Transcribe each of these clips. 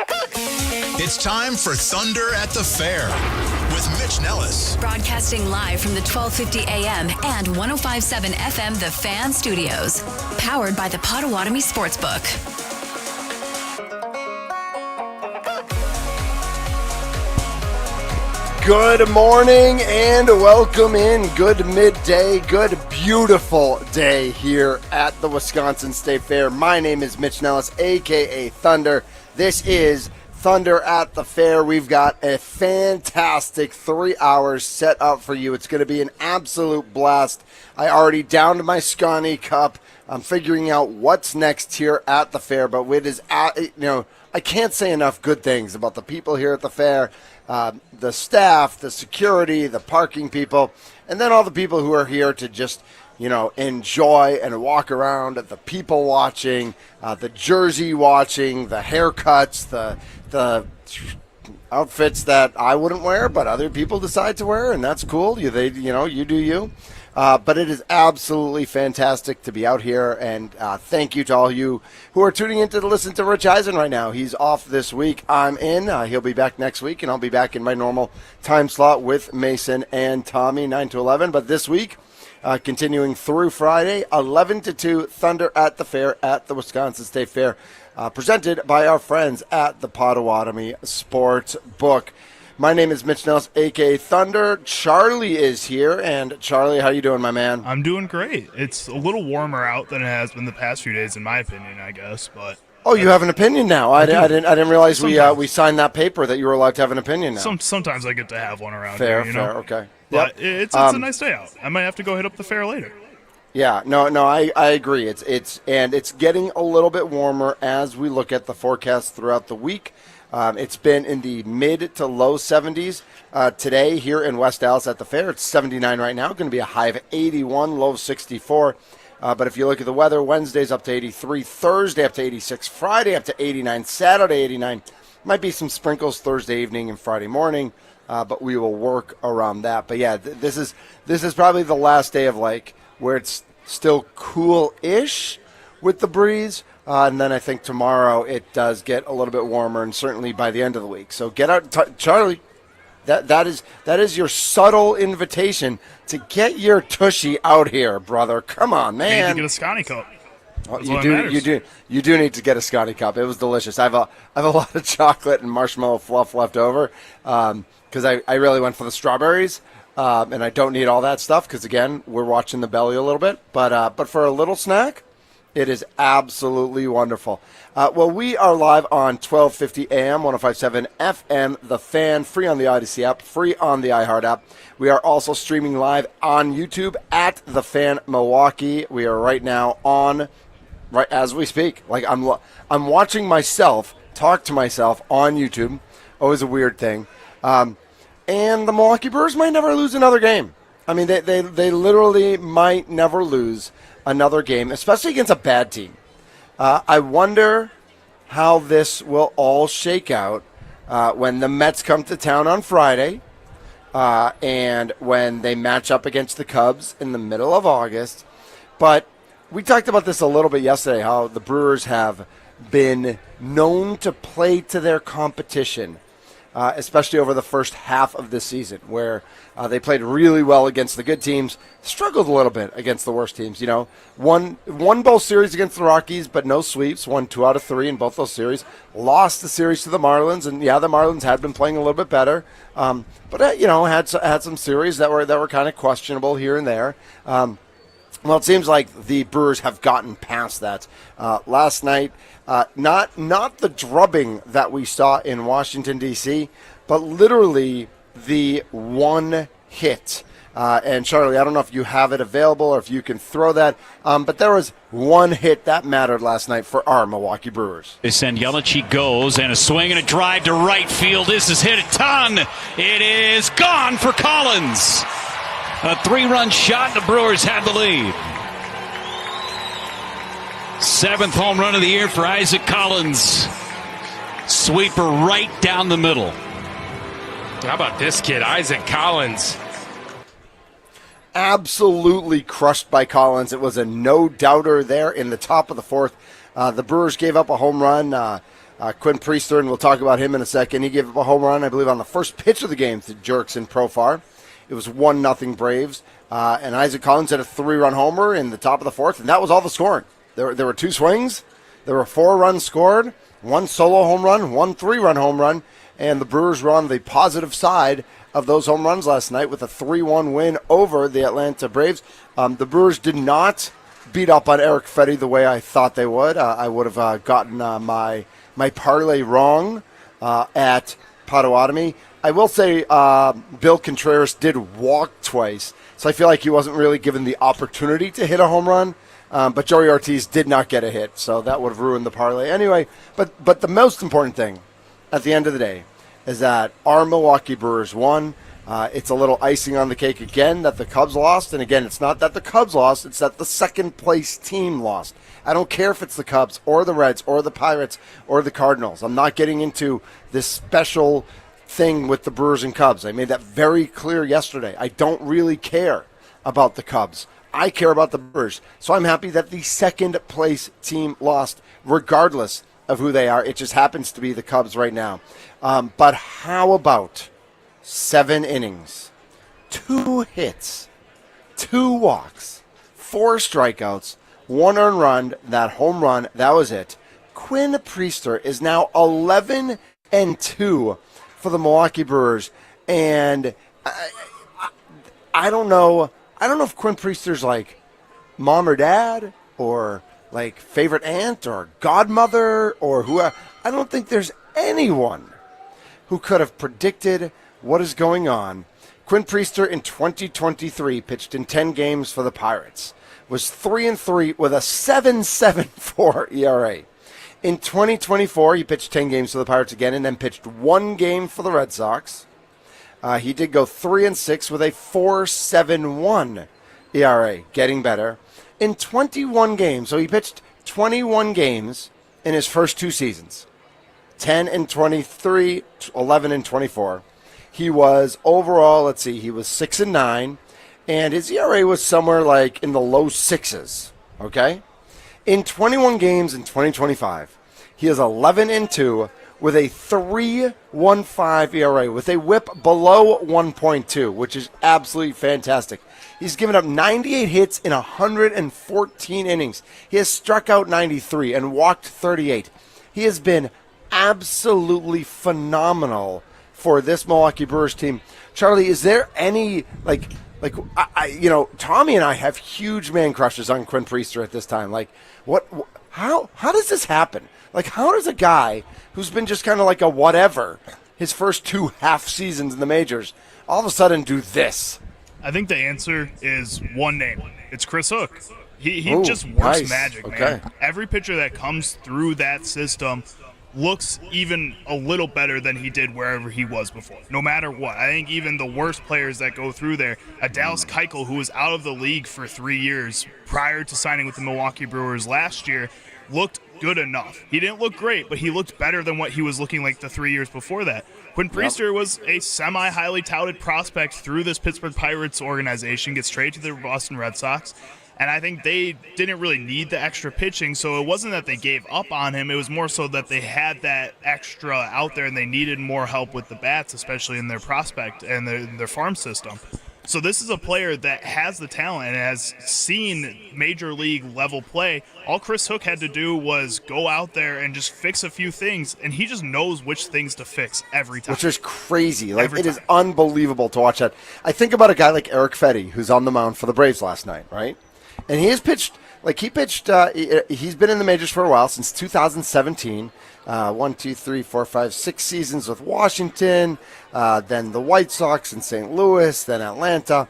It's time for Thunder at the Fair with Mitch Nellis. Broadcasting live from the 1250 AM and 105.7 FM The Fan Studios. Powered by the Potawatomi Sportsbook. Good morning and welcome in. Good midday, good beautiful day here at the Wisconsin State Fair. My name is Mitch Nellis, a.k.a. Thunder. This is Thunder at the Fair. We've got a fantastic 3 hours set up for you. It's going to be an absolute blast. I already downed my Scotty cup. I'm figuring out what's next here at the fair, but it is, I can't say enough good things about the people here at the fair, the staff, the security, the parking people, and then all the people who are here to just, enjoy and walk around, the people watching, the jersey watching, the haircuts, the outfits that I wouldn't wear, but other people decide to wear, and that's cool. You do you. But it is absolutely fantastic to be out here, and thank you to all you who are tuning in to listen to Rich Eisen right now. He's off this week. I'm in. He'll be back next week, and I'll be back in my normal time slot with Mason and Tommy, 9 to 11. But this week, continuing through Friday, 11 to 2, Thunder at the Fair at the Wisconsin State Fair, presented by our friends at the Potawatomi Sportsbook. My name is Mitch Nellis, a.k.a. Thunder. Charlie is here. And Charlie, how you doing, my man? I'm doing great. It's a little warmer out than it has been the past few days, in my opinion, I guess. But you have an opinion now. I didn't realize we signed that paper that you were allowed to have an opinion now. Sometimes I get to have one around here, you know? Fair, okay. But it's a nice day out. I might have to go hit up the fair later. Yeah, no, I agree. It's getting a little bit warmer as we look at the forecast throughout the week. It's been in the mid to low 70s today here in West Dallas at the fair. It's 79 right now. Going to be a high of 81, low 64. But if you look at the weather, Wednesday's up to 83, Thursday up to 86, Friday up to 89, Saturday 89. Might be some sprinkles Thursday evening and Friday morning, but we will work around that. But yeah, this is probably the last day of where it's still cool-ish with the breeze. And then I think tomorrow it does get a little bit warmer, and certainly by the end of the week. So get out, Charlie. That is your subtle invitation to get your tushy out here, brother. Come on, man. You need to get a Scotty cup. You do need to get a Scotty cup. It was delicious. I have a lot of chocolate and marshmallow fluff left over because I really went for the strawberries. And I don't need all that stuff because, again, we're watching the belly a little bit. But for a little snack, it is absolutely wonderful. We are live on 1250 AM, 105.7 FM, The Fan, free on the Odyssey app, free on the iHeart app. We are also streaming live on YouTube at The Fan Milwaukee. We are right now on, right as we speak. I'm watching myself talk to myself on YouTube. Always a weird thing. And the Milwaukee Brewers might never lose another game. I mean, they literally might never lose another game, especially against a bad team. I wonder how this will all shake out when the Mets come to town on Friday and when they match up against the Cubs in the middle of August. But we talked about this a little bit yesterday, how the Brewers have been known to play to their competition, especially over the first half of the season, where they played really well against the good teams, struggled a little bit against the worst teams. Won both series against the Rockies, but no sweeps. Won 2 out of 3 in both those series. Lost the series to the Marlins, and the Marlins had been playing a little bit better, but had some series that were kind of questionable here and there. Well, it seems like the Brewers have gotten past that. Last night, not the drubbing that we saw in Washington, D.C., but literally the one hit. And Charlie, I don't know if you have it available or if you can throw that, but there was one hit that mattered last night for our Milwaukee Brewers. They send Yelich, he goes, and a swing and a drive to right field. This is hit a ton. It is gone for Collins. A 3-run shot, and the Brewers have the lead. 7th home run of the year for Isaac Collins. Sweeper right down the middle. How about this kid, Isaac Collins? Absolutely crushed by Collins. It was a no-doubter there in the top of the 4th. The Brewers gave up a home run Quinn Priester, and we'll talk about him in a second. He gave up a home run, I believe, on the first pitch of the game to Jerks in Profar. It was 1-0 Braves. And Isaac Collins had a 3-run homer in the top of the fourth, and that was all the scoring. There were 2 swings. There were 4 runs scored, 1 solo home run, 1 3-run home run, and the Brewers were on the positive side of those home runs last night with a 3-1 win over the Atlanta Braves. The Brewers did not beat up on Eric Fetty the way I thought they would. I would have gotten my parlay wrong at Potawatomi. I will say Bill Contreras did walk twice, so I feel like he wasn't really given the opportunity to hit a home run. But Joey Ortiz did not get a hit, so that would have ruined the parlay anyway. But the most important thing at the end of the day is that our Milwaukee Brewers won. It's a little icing on the cake again that the Cubs lost. And again, it's not that the Cubs lost, it's that the second-place team lost. I don't care if it's the Cubs or the Reds or the Pirates or the Cardinals. I'm not getting into this special thing with the Brewers and Cubs. I made that very clear yesterday. I don't really care about the Cubs. I care about the Brewers. So I'm happy that the second-place team lost, regardless of who they are. It just happens to be the Cubs right now. But how about 7 innings, 2 hits, 2 walks, 4 strikeouts, 1 earned run, that home run, that was it. Quinn Priester is now 11-2 for the Milwaukee Brewers. And I don't know if Quinn Priester's like mom or dad or like favorite aunt or godmother or who. I don't think there's anyone who could have predicted what is going on. Quinn Priester in 2023 pitched in 10 games for the Pirates, was 3-3 with a 7.74 ERA. In 2024, he pitched 10 games for the Pirates again and then pitched 1 game for the Red Sox. He did go 3-6 with a 4.71 ERA, getting better. In 21 games, so he pitched 21 games in his first 2 seasons, 10 and 23, 11 and 24. He was overall, he was 6-9, and his ERA was somewhere like in the low 6s, okay? In 21 games in 2025, he is 11-2 with a 3.15 ERA, with a whip below 1.2, which is absolutely fantastic. He's given up 98 hits in 114 innings. He has struck out 93 and walked 38. He has been absolutely phenomenal for this Milwaukee Brewers team. Charlie, is there any, Tommy and I have huge man crushes on Quinn Priester at this time. How does this happen? How does a guy who's been just kind of like a whatever his first 2 half seasons in the majors all of a sudden do this? I think the answer is one name. It's Chris Hook. He just works nice. magic, man. Okay. Every pitcher that comes through that system looks even a little better than he did wherever he was before, no matter what. I think even the worst players that go through there, Dallas Keuchel, who was out of the league for 3 years prior to signing with the Milwaukee Brewers last year, looked good enough. He didn't look great, but he looked better than what he was looking like the 3 years before that. Quinn Priester was a semi-highly touted prospect through this Pittsburgh Pirates organization, gets traded to the Boston Red Sox, and I think they didn't really need the extra pitching, so it wasn't that they gave up on him. It was more so that they had that extra out there and they needed more help with the bats, especially in their prospect and their farm system. So this is a player that has the talent and has seen major league level play. All Chris Hook had to do was go out there and just fix a few things, and he just knows which things to fix every time. Which is crazy. It is unbelievable to watch that. I think about a guy like Eric Fetty, who's on the mound for the Braves last night, right? And he has pitched, he's been in the majors for a while, since 2017. 6 seasons with Washington, then the White Sox in St. Louis, then Atlanta.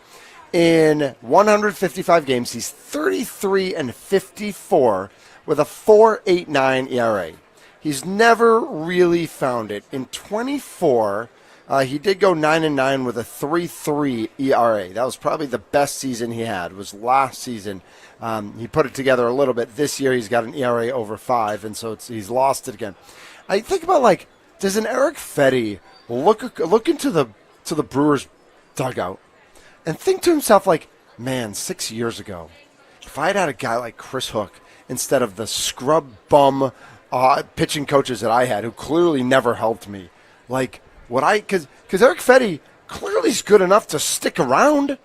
In 155 games, he's 33-54 with a 4.89 ERA. He's never really found it. In 24, he did go 9-9 with a 3.3 ERA. That was probably the best season he had, was last season. He put it together a little bit. This year he's got an ERA over 5, and so he's lost it again. I think about, does an Eric Fetty look into the Brewers dugout and think to himself, man, 6 years ago, if I had a guy like Chris Hook instead of the scrub bum pitching coaches that I had who clearly never helped me. Like, because Eric Fetty clearly is good enough to stick around.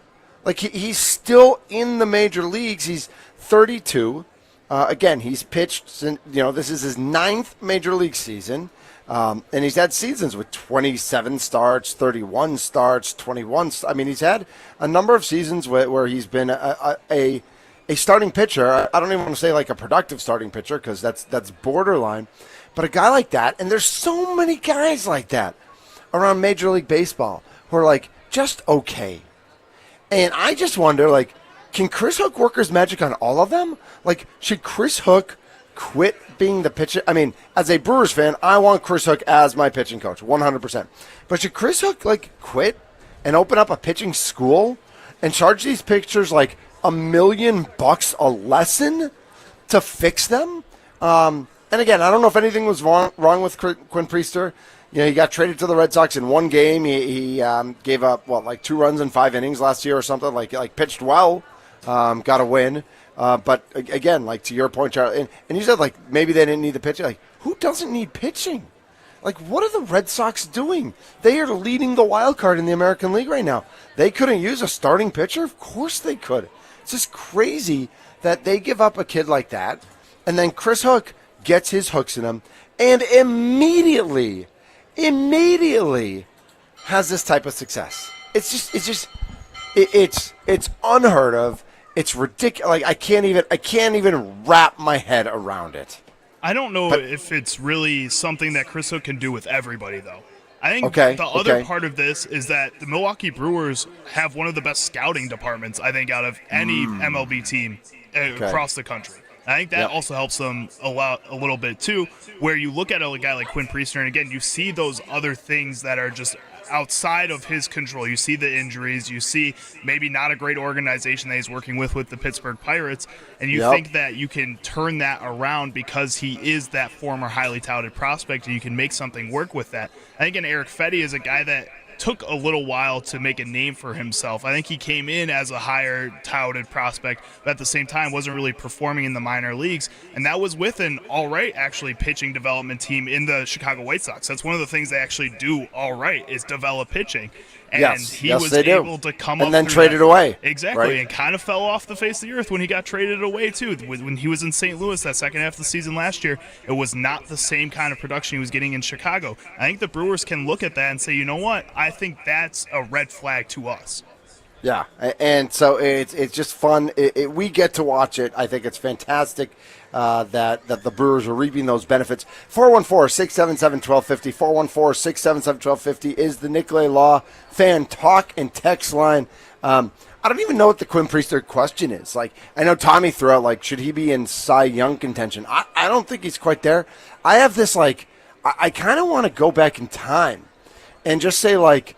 Like, he's still in the major leagues. He's 32. Again, he's pitched, this is his 9th major league season. And he's had seasons with 27 starts, 31 starts, 21. I mean, he's had a number of seasons where he's been a starting pitcher. I don't even want to say like a productive starting pitcher because that's borderline. But a guy like that, and there's so many guys like that around Major League Baseball who are like just okay. And I just wonder, like, can Chris Hook work his magic on all of them? Like, should Chris Hook quit being the pitcher? I mean, as a Brewers fan, I want Chris Hook as my pitching coach, 100%. But should Chris Hook, like, quit and open up a pitching school and charge these pitchers, like, $1 million a lesson to fix them? And again, I don't know if anything was wrong with Quinn Priester. He got traded to the Red Sox in one game. He gave up, 2 runs in 5 innings last year or something. Like pitched well, got a win. But again, like to your point, Charlie, and you said like maybe they didn't need the pitching. Like, who doesn't need pitching? Like, what are the Red Sox doing? They are leading the wild card in the American League right now. They couldn't use a starting pitcher? Of course they could. It's just crazy that they give up a kid like that, and then Chris Hook gets his hooks in him, and immediately has this type of success. It's unheard of. It's ridiculous. Like, I can't even wrap my head around it. I don't know if it's really something that Chris Hook can do with everybody, though. I think the other part of this is that the Milwaukee Brewers have one of the best scouting departments, I think, out of any MLB team across the country. I think that also helps them a little bit, too, where you look at a guy like Quinn Priester, and again, you see those other things that are just outside of his control. You see the injuries. You see maybe not a great organization that he's working with the Pittsburgh Pirates, and you think that you can turn that around because he is that former highly touted prospect, and you can make something work with that. I think Eric Fetty is a guy that took a little while to make a name for himself. I think he came in as a higher touted prospect, but at the same time wasn't really performing in the minor leagues. And that was with an all right, actually, pitching development team in the Chicago White Sox. That's one of the things they actually do all right, is develop pitching. And he was able to come up and then traded away. Exactly, right? And kind of fell off the face of the earth when he got traded away, too. When he was in St. Louis that second half of the season last year, it was not the same kind of production he was getting in Chicago. I think the Brewers can look at that and say, you know what? I think that's a red flag to us. Yeah, and so it's just fun. We get to watch it. I think it's fantastic that the Brewers are reaping those benefits. 414-677-1250. 414-677-1250 is the Nicolay Law fan talk and text line. I don't even know what the Quinn Priester question is. Like, I know Tommy threw out, like, should he be in Cy Young contention? I don't think he's quite there. I have this, like, I kind of want to go back in time and just say, like,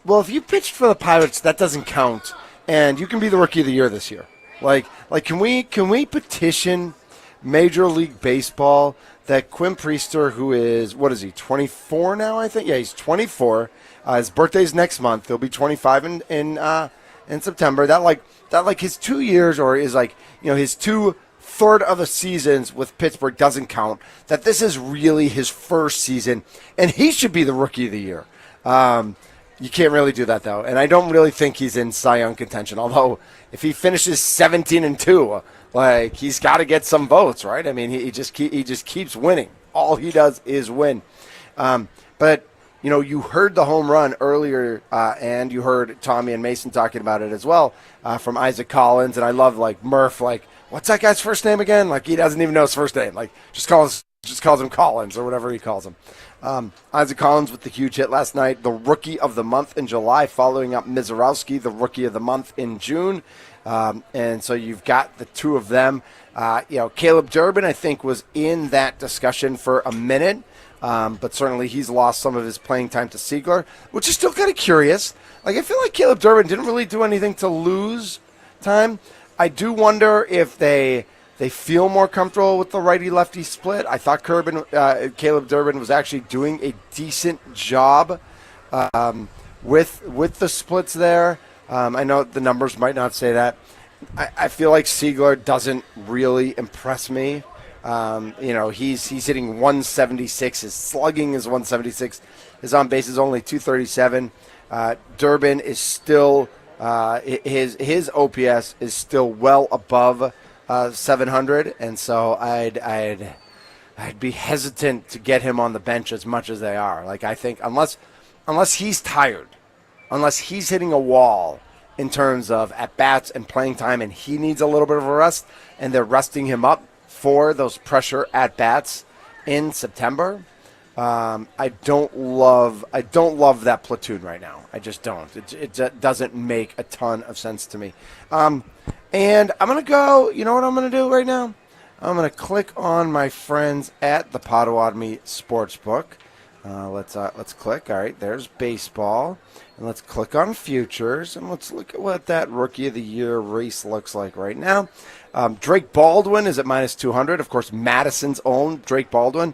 well, if you pitched for the Pirates, that doesn't count, and you can be the Rookie of the Year this year. Like, can we petition Major League Baseball that Quinn Priester, who is, 24 now, I think? Yeah, he's 24. His birthday's next month. He'll be 25 in September. That his 2 years, or is his 2/3 of the seasons with Pittsburgh doesn't count. That this is really his first season, and he should be the Rookie of the Year. You can't really do that, though, and I don't really think he's in Cy Young contention. Although, if he finishes 17-2, like, he's got to get some votes, right? I mean, he just keeps winning. All he does is win. But you heard the home run earlier, and you heard Tommy and Mason talking about it as well from Isaac Collins. And I love, like, Murph, like, what's that guy's first name again? Like, he doesn't even know his first name. Like, just calls him Collins or whatever he calls him. Isaac Collins with the huge hit last night, the Rookie of the Month in July, following up Mizorowski, the Rookie of the Month in June. And so you've got the two of them. Caleb Durbin, I think, was in that discussion for a minute, but certainly he's lost some of his playing time to Siegler, which is still kind of curious. Like, I feel like Caleb Durbin didn't really do anything to lose time. I do wonder if they feel more comfortable with the righty-lefty split. I thought Caleb Durbin was actually doing a decent job with the splits there. I know the numbers might not say that. I feel like Siegler doesn't really impress me. He's hitting 176. His slugging is 176. His on base is only 237. Durbin is still his OPS is still well above 700, and so I'd be hesitant to get him on the bench as much as they are. Like, I think unless he's tired, unless he's hitting a wall in terms of at-bats and playing time, and he needs a little bit of a rest, and they're resting him up for those pressure at-bats in September, I don't love that platoon right now. I just don't. It doesn't make a ton of sense to me. And I'm going to go, you know what I'm going to do right now? I'm going to click on my friends at the Potawatomi Sportsbook. Let's click. All right, there's baseball. And let's click on futures, and let's look at what that Rookie of the Year race looks like right now. Drake Baldwin is at minus 200. Of course, Madison's own Drake Baldwin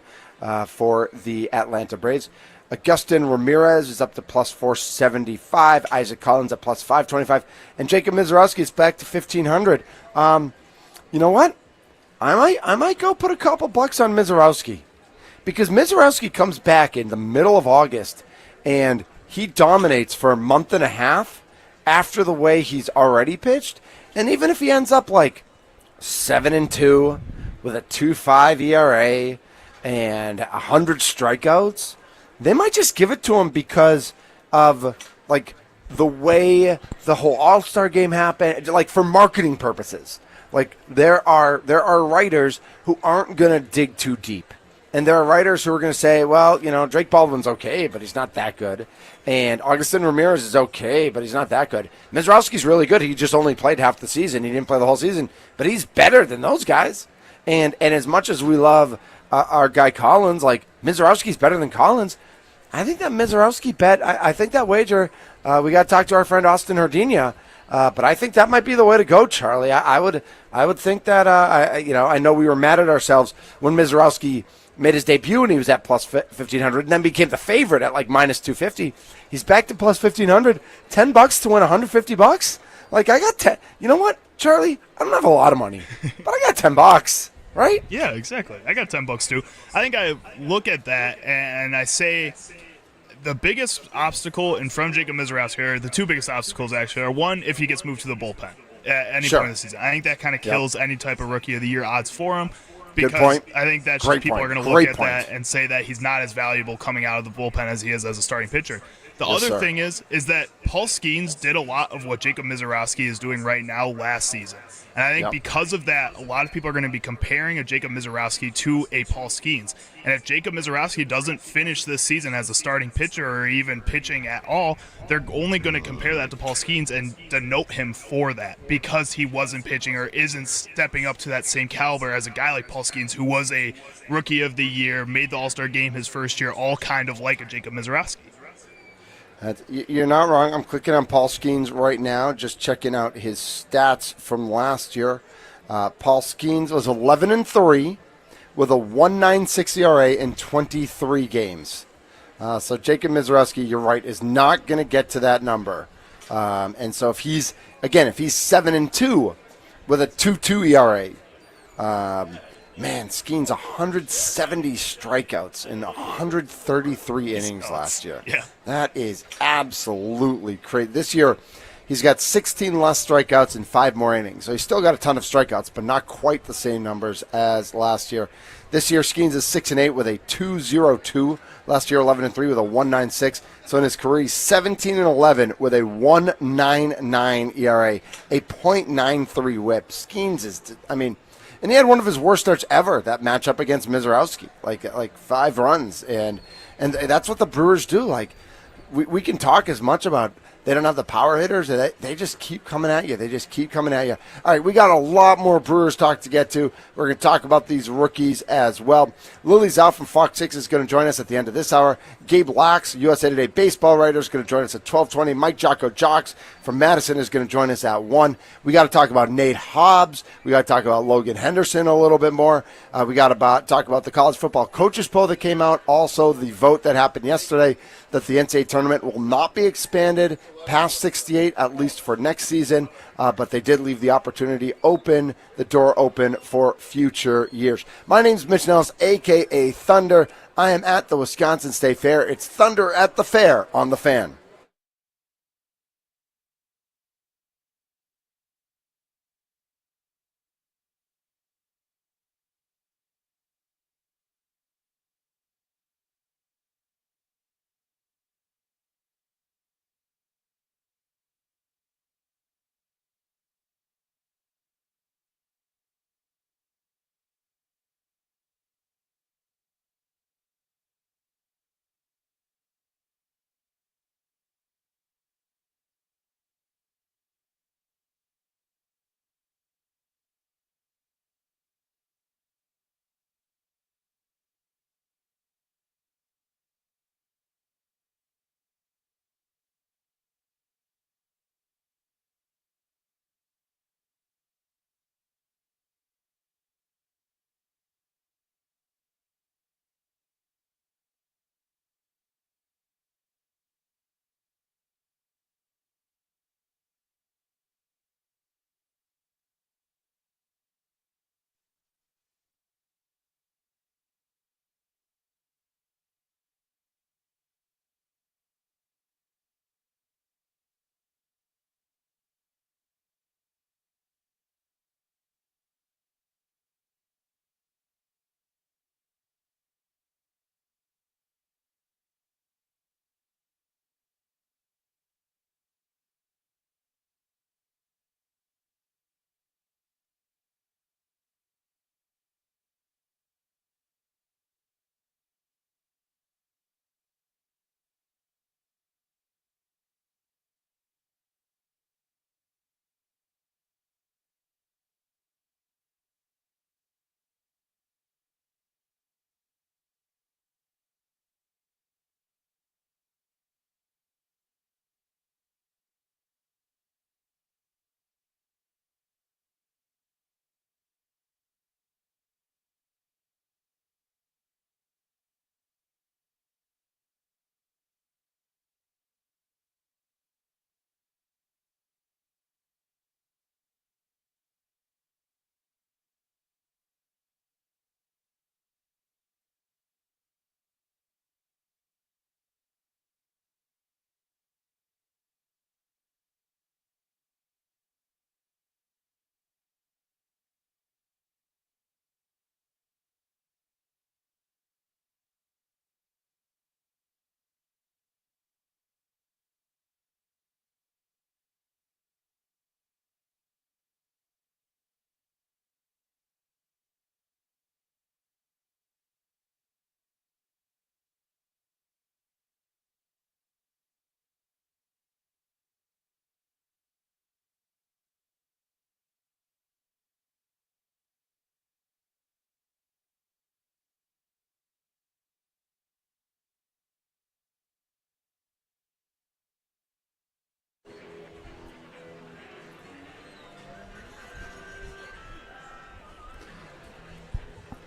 for the Atlanta Braves. Agustin Ramirez is up to plus 475. Isaac Collins at plus 525. And Jacob Mizorowski is back to 1,500. You know what? I might go put a couple bucks on Mizorowski, because Mizorowski comes back in the middle of August, and he dominates for a month and a half after the way he's already pitched. And even if he ends up like 7-2 with a 2.5 ERA and 100 strikeouts, they might just give it to him because of like the way the whole All-Star game happened, like for marketing purposes. Like there are writers who aren't going to dig too deep. And there are writers who are going to say, well, Drake Baldwin's okay, but he's not that good. And Agustin Ramirez is okay, but he's not that good. Mizorowski's really good. He just only played half the season. He didn't play the whole season. But he's better than those guys. And as much as we love our guy Collins, like Mizorowski's better than Collins, I think that Mizorowski bet, I think that wager, we got to talk to our friend Austin Herdina, but I think that might be the way to go, Charlie. I would think that, I know we were mad at ourselves when Mizorowski made his debut and he was at plus 1,500 and then became the favorite at like minus 250. He's back to plus 1,500. $10 to win $150. Like, I got 10. You know what, Charlie? I don't have a lot of money, but I got $10, right? Yeah, exactly. I got $10 too. I think I look at that and I say the biggest obstacle in front of Jacob Mizorowski, or the two biggest obstacles actually, are one, if he gets moved to the bullpen at any point in the season. I think that kind of kills any type of Rookie of the Year odds for him. Because I think that's just people are going to look at that and say that he's not as valuable coming out of the bullpen as he is as a starting pitcher. The other thing is that Paul Skeens did a lot of what Jacob Mizorowski is doing right now last season. And I think because of that, a lot of people are going to be comparing a Jacob Mizorowski to a Paul Skeens. And if Jacob Mizorowski doesn't finish this season as a starting pitcher or even pitching at all, they're only going to compare that to Paul Skeens and denote him for that because he wasn't pitching or isn't stepping up to that same caliber as a guy like Paul Skeens, who was a Rookie of the Year, made the All-Star game his first year, all kind of like a Jacob Mizorowski. You're not wrong. I'm clicking on Paul Skeens right now, just checking out his stats from last year. Paul Skeens was 11-3 with a 1.96 ERA in 23 games. So Jacob Mizorowski, you're right, is not going to get to that number. And so if he's 7-2 with a 2.2 ERA, man, Skeens 170 strikeouts in 133 innings last year. Yeah. That is absolutely crazy. This year, he's got 16 less strikeouts and 5 more innings. So he's still got a ton of strikeouts, but not quite the same numbers as last year. This year, Skeens is 6-8 with a 2.02. Last year, 11-3 with a 1.96. So in his career, he's 17-11 with a 1.99 ERA, a .93 WHIP. Skeens is, and he had one of his worst starts ever, that matchup against Mizorowski, like 5 runs. And that's what the Brewers do. Like, we can talk as much about they don't have the power hitters. They just keep coming at you. All right, we got a lot more Brewers talk to get to. We're going to talk about these rookies as well. Lily Zhao from Fox 6 is going to join us at the end of this hour. Gabe Lax, USA Today baseball writer, is going to join us at 12:20. Mike Jocko-Jocks from Madison is going to join us at 1. We got to talk about Nate Hobbs. We got to talk about Logan Henderson a little bit more. We got to talk about the college football coaches poll that came out. Also, the vote that happened yesterday that the NCAA tournament will not be expanded past 68, at least for next season, but they did leave the opportunity open, the door open for future years. My name's Mitch Nellis, a.k.a. Thunder. I am at the Wisconsin State Fair. It's Thunder at the Fair on The Fan.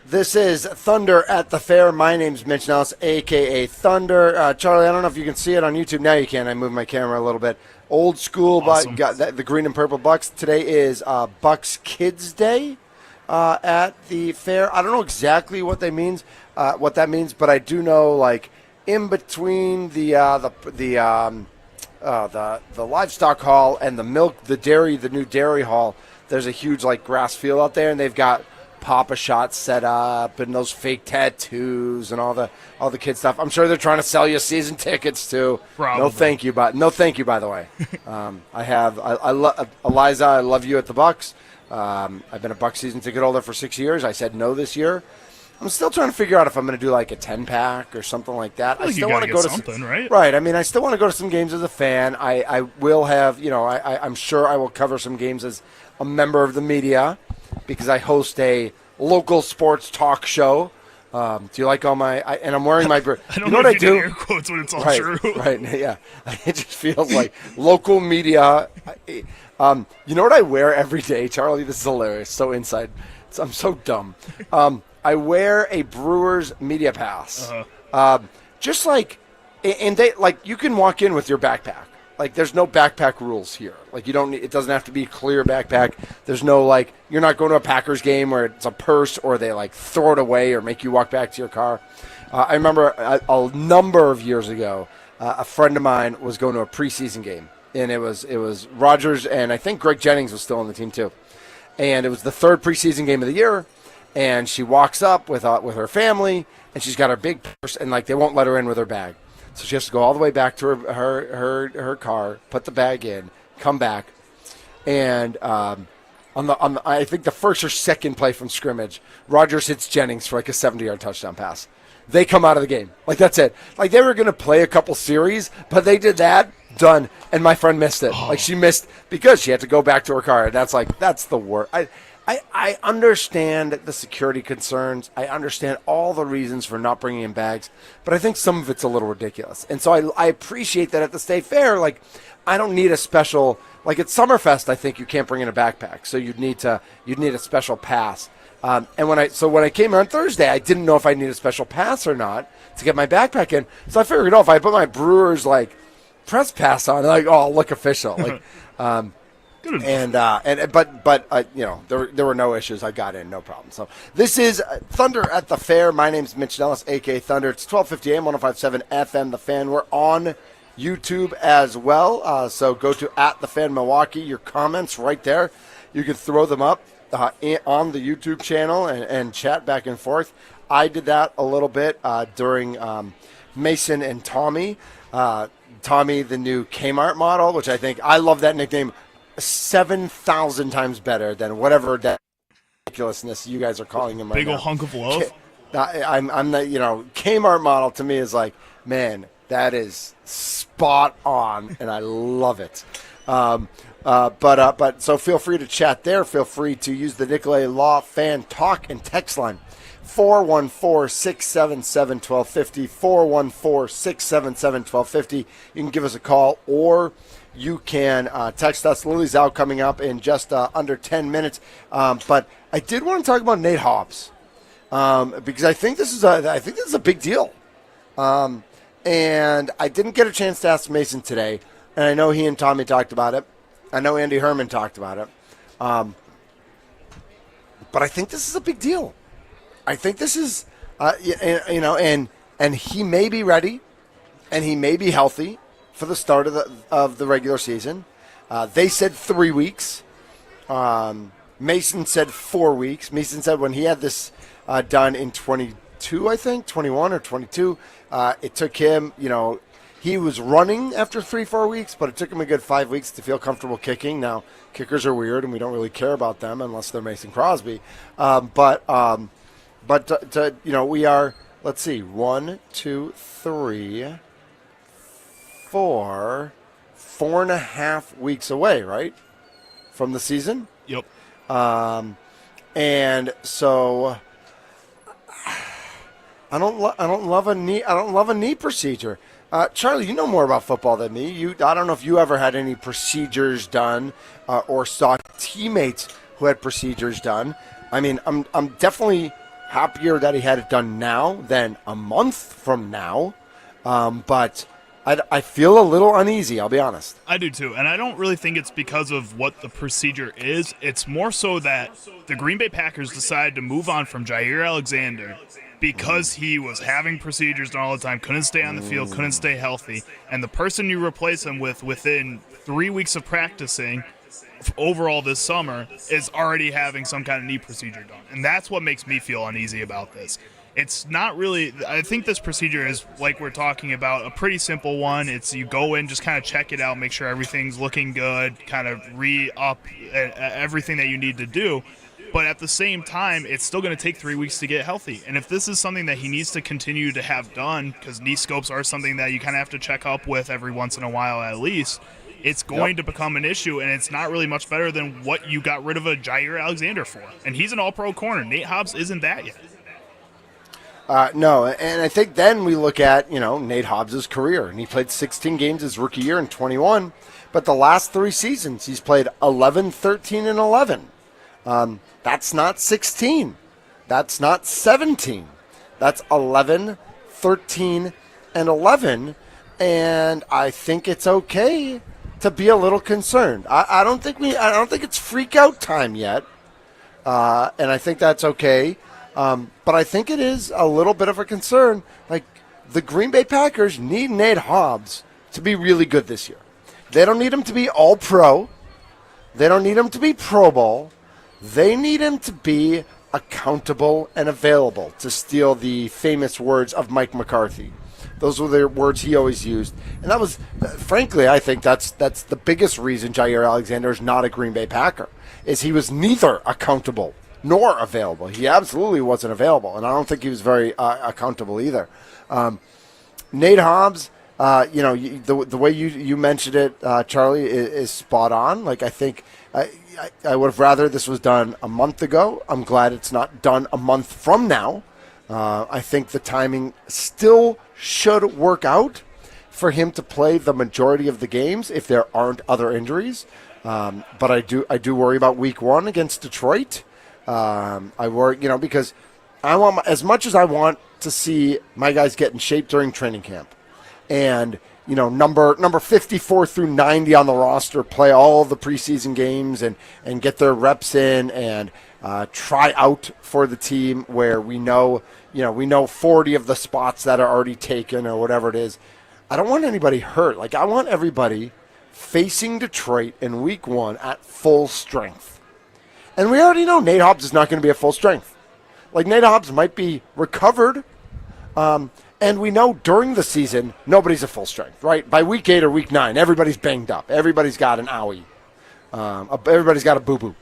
This is Thunder at the Fair. My name's Mitch Nellis, a.k.a. Thunder. Charlie, I don't know if you can see it on YouTube. Now you can. I moved my camera a little bit. Old school, Awesome. but got the green and purple Bucks. Today is Bucks Kids Day at the fair. I don't know exactly what that means, but I do know, like, in between the livestock hall and the new dairy hall, there's a huge, like, grass field out there, and they've got Papa shots set up and those fake tattoos and all the kid stuff. I'm sure they're trying to sell you season tickets too. Probably. No thank you, by the way. I love Eliza. I love you at the Bucks. I've been a Bucks season ticket holder for 6 years. I said no this year. I'm still trying to figure out if I'm going to do like a 10-pack or something like that. I still want to go to something, right? Right. I mean, I still want to go to some games as a fan. I will have, I'm sure I will cover some games as a member of the media, because I host a local sports talk show. Do you like all my? And I'm wearing my. I don't you know know what if I you do? did air quotes when it's all Right, true. right. Yeah. It just feels like local media. You know what I wear every day, Charlie? This is hilarious. So inside. I'm so dumb. I wear a Brewers media pass. Uh-huh. Just like and they like you can walk in with your backpack. Like there's no backpack rules here. Like you don't. It doesn't have to be a clear backpack. There's no like you're not going to a Packers game where it's a purse or they like throw it away or make you walk back to your car. I remember a number of years ago, a friend of mine was going to a preseason game, and it was Rodgers and I think Greg Jennings was still on the team too, and it was the third preseason game of the year, and she walks up with her family, and she's got her big purse, and like they won't let her in with her bag. So she has to go all the way back to her car, put the bag in, come back, and on the I think the first or second play from scrimmage, Rodgers hits Jennings for like a 70-yard touchdown pass. They come out of the game. Like that's it. Like they were going to play a couple series, but they did that, done, and my friend missed it. Like she missed because she had to go back to her car, and that's the worst. I understand the security concerns. I understand all the reasons for not bringing in bags, but I think some of it's a little ridiculous. And so I appreciate that at the state fair, like I don't need a special, like at Summerfest, I think you can't bring in a backpack, so you'd need a special pass. And when I came here on Thursday, I didn't know if I need a special pass or not to get my backpack in. So I figured, if I put my Brewers like press pass on, like I'll look official, like. But you know, there were no issues. I got in, no problem. So this is Thunder at the Fair. My name's Mitch Nellis, a.k.a. Thunder. It's 1250 AM, 105.7 FM, The Fan. We're on YouTube as well. So go to @TheFanMilwaukee. Your comments right there. You can throw them up on the YouTube channel and chat back and forth. I did that a little bit during Mason and Tommy. Tommy, the new Kmart model, which I love that nickname 7,000 times better than whatever that ridiculousness you guys are calling him right now. Big old hunk of loaf. I'm the Kmart model to me is like, man, that is spot on, and I love it. But so feel free to chat there. Feel free to use the Nicolay Law Fan Talk and text line 414-677-1250. 414-677-1250. You can give us a call or you can text us. Lily's out coming up in just under 10 minutes. But I did want to talk about Nate Hobbs because I think this is a big deal. And I didn't get a chance to ask Mason today, and I know he and Tommy talked about it. I know Andy Herman talked about it. But I think this is a big deal. I think this is, and he may be ready, and he may be healthy for the start of the regular season. They said 3 weeks. Mason said 4 weeks. Mason said when he had this done in 22, I think, 21 or 22, it took him, he was running after 3-4 weeks, but it took him a good 5 weeks to feel comfortable kicking. Now, kickers are weird, and we don't really care about them unless they're Mason Crosby. But we are, let's see, 1, 2, 3, 4.5 weeks away, right, from the season. Yep. And so I don't love a knee procedure. Charlie, you know more about football than me. I don't know if you ever had any procedures done or saw teammates who had procedures done. I mean, I'm definitely happier that he had it done now than a month from now. But I feel a little uneasy, I'll be honest. I do too, and I don't really think it's because of what the procedure is. It's more so that the Green Bay Packers decided to move on from Jair Alexander because he was having procedures done all the time, couldn't stay on the field, couldn't stay healthy, and the person you replace him with within 3 weeks of practicing overall this summer is already having some kind of knee procedure done. And that's what makes me feel uneasy about this. It's not really – I think this procedure is, like we're talking about, a pretty simple one. It's you go in, just kind of check it out, make sure everything's looking good, kind of re-up everything that you need to do. But at the same time, it's still going to take 3 weeks to get healthy. And if this is something that he needs to continue to have done, because knee scopes are something that you kind of have to check up with every once in a while at least, it's going to become an issue, and it's not really much better than what you got rid of a Jair Alexander for. And he's an all-pro corner. Nate Hobbs isn't that yet. No, and I think then we look at, Nate Hobbs' career. And he played 16 games his rookie year in 21. But the last 3 seasons, he's played 11, 13, and 11. That's not 16. That's not 17. That's 11, 13, and 11. and I think it's okay to be a little concerned. I don't think it's freak out time yet, and I think that's okay. But I think it is a little bit of a concern. Like, the Green Bay Packers need Nate Hobbs to be really good this year. They don't need him to be all pro. They don't need him to be Pro Bowl. They need him to be accountable and available, to steal the famous words of Mike McCarthy. Those were the words he always used. And that was, frankly, I think that's the biggest reason Jair Alexander is not a Green Bay Packer, is he was neither accountable nor available. He absolutely wasn't available, and I don't think he was very accountable either. Nate Hobbs, the way you mentioned it, Charlie, is spot on. Like, I think I would have rather this was done a month ago. I'm glad it's not done a month from now. I think the timing still should work out for him to play the majority of the games if there aren't other injuries. But I do worry about Week 1 against Detroit. I worry, because I want as much as I want to see my guys get in shape during training camp, and number 54 through 90 on the roster play all the preseason games and get their reps in and try out for the team where we know 40 of the spots that are already taken or whatever it is. I don't want anybody hurt. Like, I want everybody facing Detroit in Week 1 at full strength. And we already know Nate Hobbs is not going to be at full strength. Like, Nate Hobbs might be recovered, and we know during the season, nobody's at full strength, right? By Week 8 or Week 9, everybody's banged up. Everybody's got an owie. Everybody's got a boo-boo.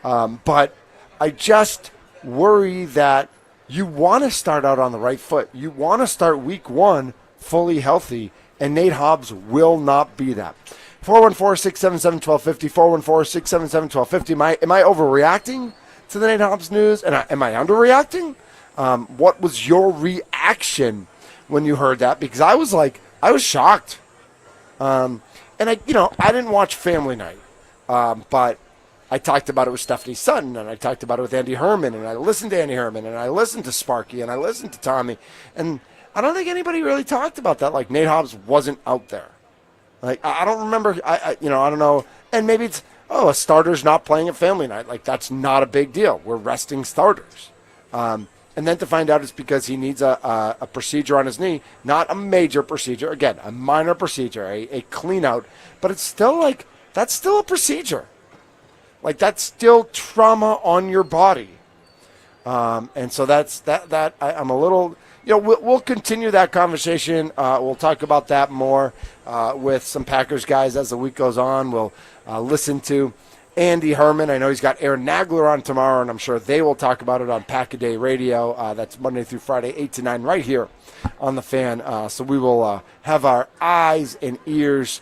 But I just worry that you want to start out on the right foot. You want to start Week 1 fully healthy, and Nate Hobbs will not be that. 414-677-1250, 414-677-1250. Am I overreacting to the Nate Hobbs news? And am I underreacting? What was your reaction when you heard that? Because I was shocked. And I didn't watch Family Night, but I talked about it with Stephanie Sutton, and I talked about it with Andy Herman, and I listened to Andy Herman, and I listened to Sparky, and I listened to Tommy, and I don't think anybody really talked about that. Like, Nate Hobbs wasn't out there. Like, I don't remember. I don't know. And maybe it's a starter's not playing at Family Night. Like, that's not a big deal. We're resting starters. And then to find out it's because he needs a procedure on his knee, not a major procedure. Again, a minor procedure, a clean out. But it's still like, that's still a procedure. Like, that's still trauma on your body. And so that's that. I'm a little, we'll continue that conversation. We'll talk about that more with some Packers guys as the week goes on. We'll listen to Andy Herman. I know he's got Aaron Nagler on tomorrow, and I'm sure they will talk about it on Pack-A-Day Radio. That's Monday through Friday, 8 to 9, right here on The Fan. So we will have our eyes and ears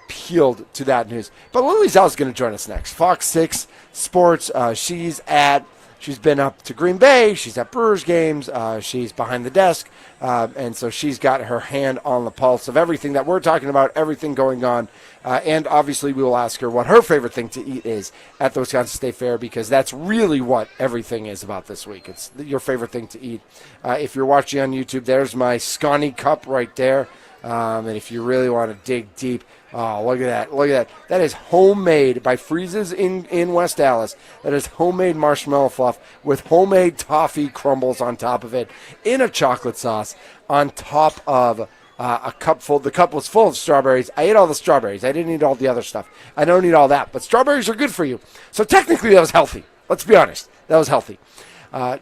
peeled to that news. But Lily Zhao is going to join us next. Fox 6 Sports. She's been up to Green Bay. She's at Brewers games. She's behind the desk. And so she's got her hand on the pulse of everything that we're talking about, everything going on. And obviously we will ask her what her favorite thing to eat is at the Wisconsin State Fair, because that's really what everything is about this week. It's your favorite thing to eat. If you're watching on YouTube, there's my Scotty cup right there. And if you really want to dig deep, oh, look at that. Look at that. That is homemade by Freeze's in West Dallas. That is homemade marshmallow fluff with homemade toffee crumbles on top of it in a chocolate sauce on top of a cup full. The cup was full of strawberries. I ate all the strawberries. I didn't eat all the other stuff. I don't eat all that. But strawberries are good for you. So technically that was healthy. Let's be honest. That was healthy.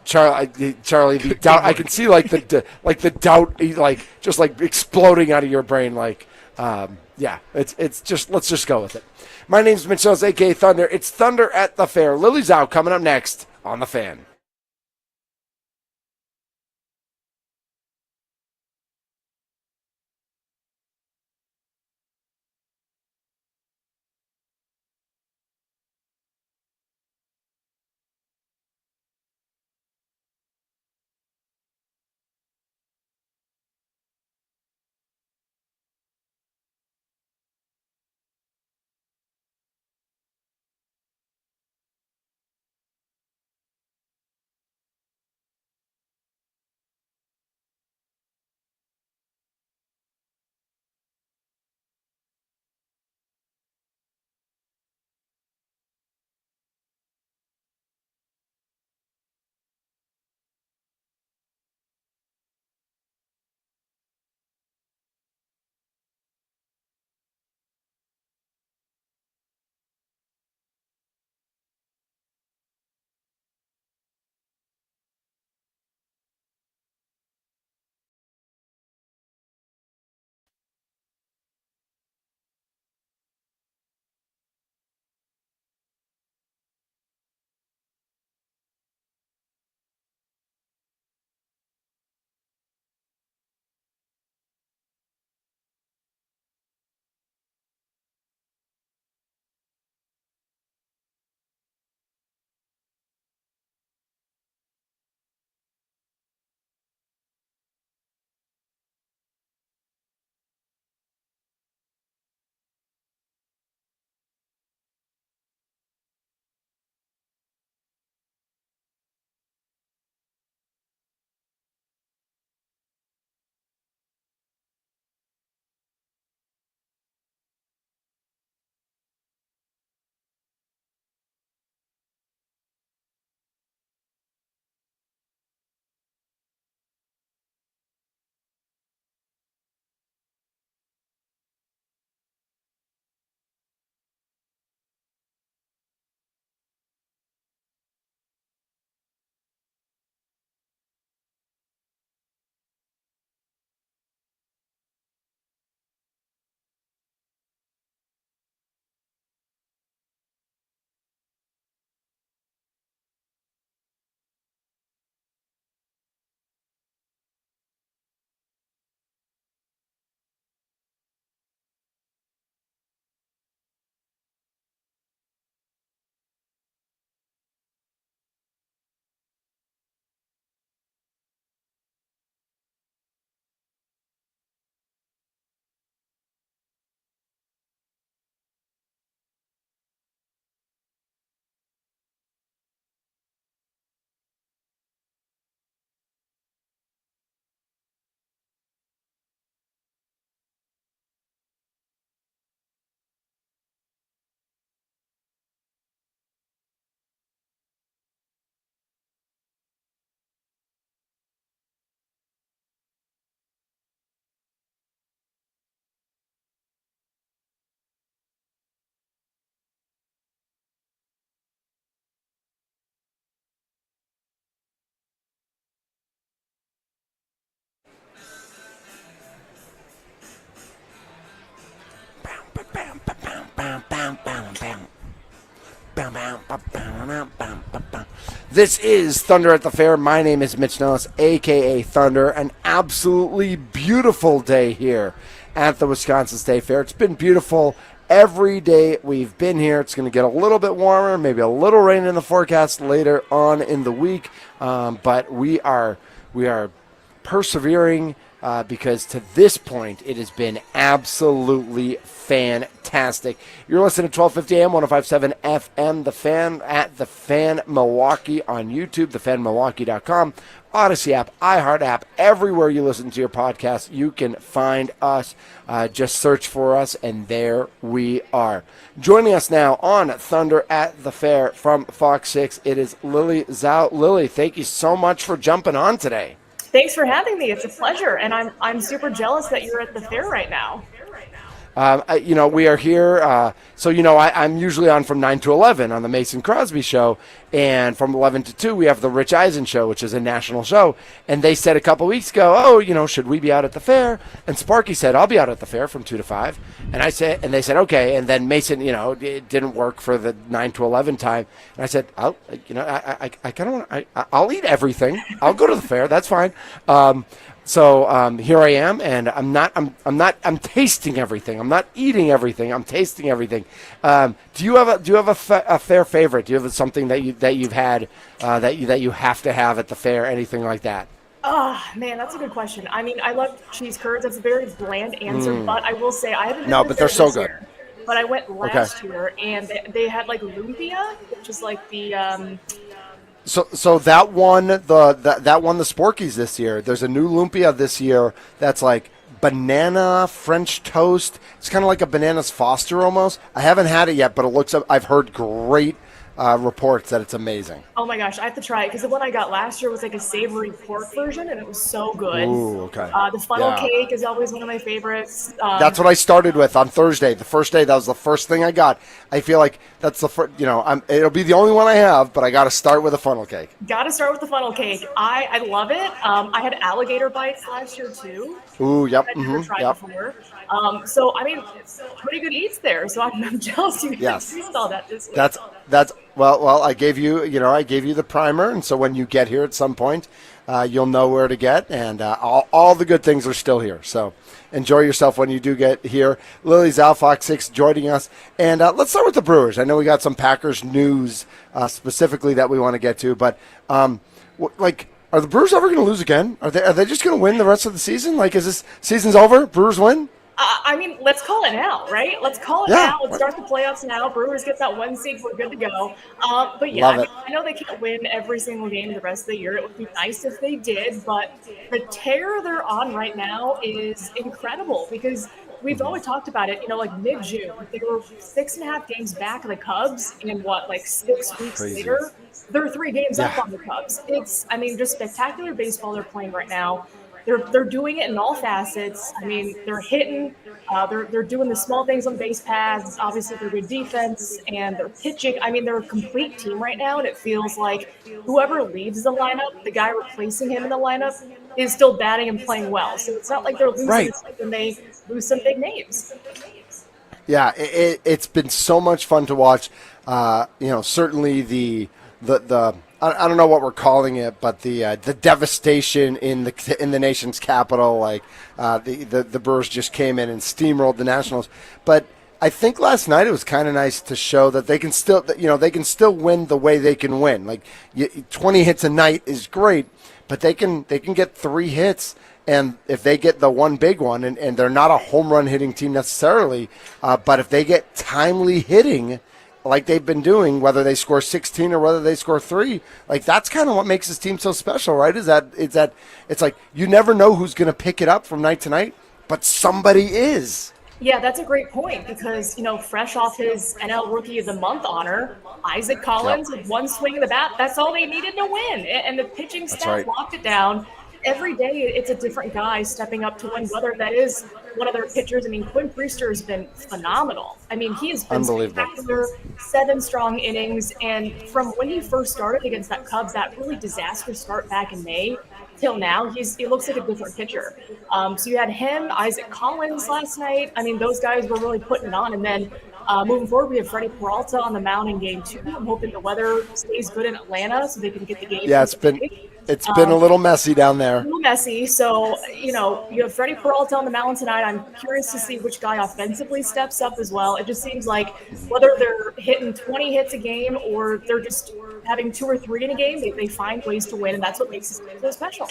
Charlie, the doubt. I can see the doubt, just exploding out of your brain. It's just, let's just go with it. My name's Mitch Jones, a.k.a. Thunder. It's Thunder at the Fair. Lily Zhao coming up next on The Fan. This is Thunder at the Fair. My name is Mitch Nellis, a.k.a. Thunder. An absolutely beautiful day here at the Wisconsin State Fair. It's been beautiful every day we've been here. It's going to get a little bit warmer, maybe a little rain in the forecast later on in the week. But we are persevering because to this point it has been absolutely fantastic. You're listening to 1250 AM, 105.7 FM, The Fan, at The Fan Milwaukee on YouTube, thefanmilwaukee.com, Odyssey app, iHeart app, everywhere you listen to your podcast, you can find us. Just search for us, and there we are. Joining us now on Thunder at the Fair from Fox 6, it is Lily Zhao. Lily, thank you so much for jumping on today. Thanks for having me. It's a pleasure, and I'm super jealous that you're at the fair right now. We are here. I'm usually on from 9 to 11 on the Mason Crosby show. And from 11 to 2, we have the Rich Eisen show, which is a national show. And they said a couple weeks ago, should we be out at the fair? And Sparky said, I'll be out at the fair from 2 to 5. And they said, okay. And then Mason, it didn't work for the 9 to 11 time. And I said, I kind of want, I'll eat everything. I'll go to the fair. That's fine. So here I am, and I'm tasting everything. I'm not eating everything. I'm tasting everything. Do you have a fair favorite? Do you have something that you've had that you have to have at the fair? Anything like that? Oh, man, that's a good question. I mean, I love cheese curds. That's a very bland answer, but I will say I haven't been No, to the but they're fair so this good. year. But I went last year, and they had like lumpia, which is like the So that won the Sporkies this year. There's a new lumpia this year that's like banana French toast. It's kind of like a bananas Foster almost. I haven't had it yet, but I've heard great reports that it's amazing. Oh my gosh, I have to try it because the one I got last year was like a savory pork version, and it was so good. Ooh, okay. The funnel cake is always one of my favorites. That's what I started with on Thursday. The first day, that was the first thing I got. I feel like that's the first, it'll be the only one I have, but I got to start with a funnel cake. Got to start with the funnel cake. I love it. I had alligator bites last year too. Ooh, yep. I'd never tried before. So I mean, pretty good eats there. So I'm jealous you guys tasted all that this week. That's well. I gave you the primer, and so when you get here at some point, you'll know where to get, and all the good things are still here. So enjoy yourself when you do get here. Lily Zhao, Fox 6, joining us, and let's start with the Brewers. I know we got some Packers news specifically that we want to get to, but are the Brewers ever going to lose again? Are they just going to win the rest of the season? Like, is this season's over? Brewers win? I mean, let's call it now, right? Let's call it now. Let's start the playoffs now. Brewers get that 1 seed. We're good to go. But yeah, I know they can't win every single game the rest of the year. It would be nice if they did, but the tear they're on right now is incredible because we've always talked about it, like mid-June. They were 6.5 games back of the Cubs, and 6 weeks later, they're 3 games up on the Cubs. It's, just spectacular baseball they're playing right now. They're doing it in all facets. I mean, they're hitting, they're doing the small things on base paths. Obviously, they're good defense, and they're pitching. I mean, they're a complete team right now, and it feels like whoever leaves the lineup, the guy replacing him in the lineup, is still batting and playing well. So it's not like they're losing when they lose some big names. Yeah, it's been so much fun to watch. Certainly the I don't know what we're calling it, but the devastation in the nation's capital, the Brewers just came in and steamrolled the Nationals. But I think last night it was kind of nice to show that they can still win the way they can win. 20 hits a night is great, but they can get 3 hits. And if they get the one big one, and they're not a home run hitting team necessarily, but if they get timely hitting, like they've been doing, whether they score 16 or whether they score 3, that's kind of what makes this team so special, right? Is that it's like you never know who's going to pick it up from night to night, but somebody is. Yeah, that's a great point because, fresh off his NL Rookie of the Month honor, Isaac Collins with 1 swing of the bat, that's all they needed to win. And the pitching staff locked it down. Every day it's a different guy stepping up to win, whether that is one of their pitchers. I mean, Quinn Priester has been phenomenal. I mean, he has been spectacular, 7 strong innings. And from when he first started against that Cubs, that really disastrous start back in May, till now, he looks like a different pitcher. So you had him, Isaac Collins last night. I mean, those guys were really putting it on. And then Moving forward, we have Freddie Peralta on the mound in Game 2. I'm hoping the weather stays good in Atlanta so they can get the game. Yeah, it's been a little messy down there. A little messy. So, you have Freddie Peralta on the mound tonight. I'm curious to see which guy offensively steps up as well. It just seems like whether they're hitting 20 hits a game or they're just having 2 or 3 in a game, they find ways to win, and that's what makes this game so special.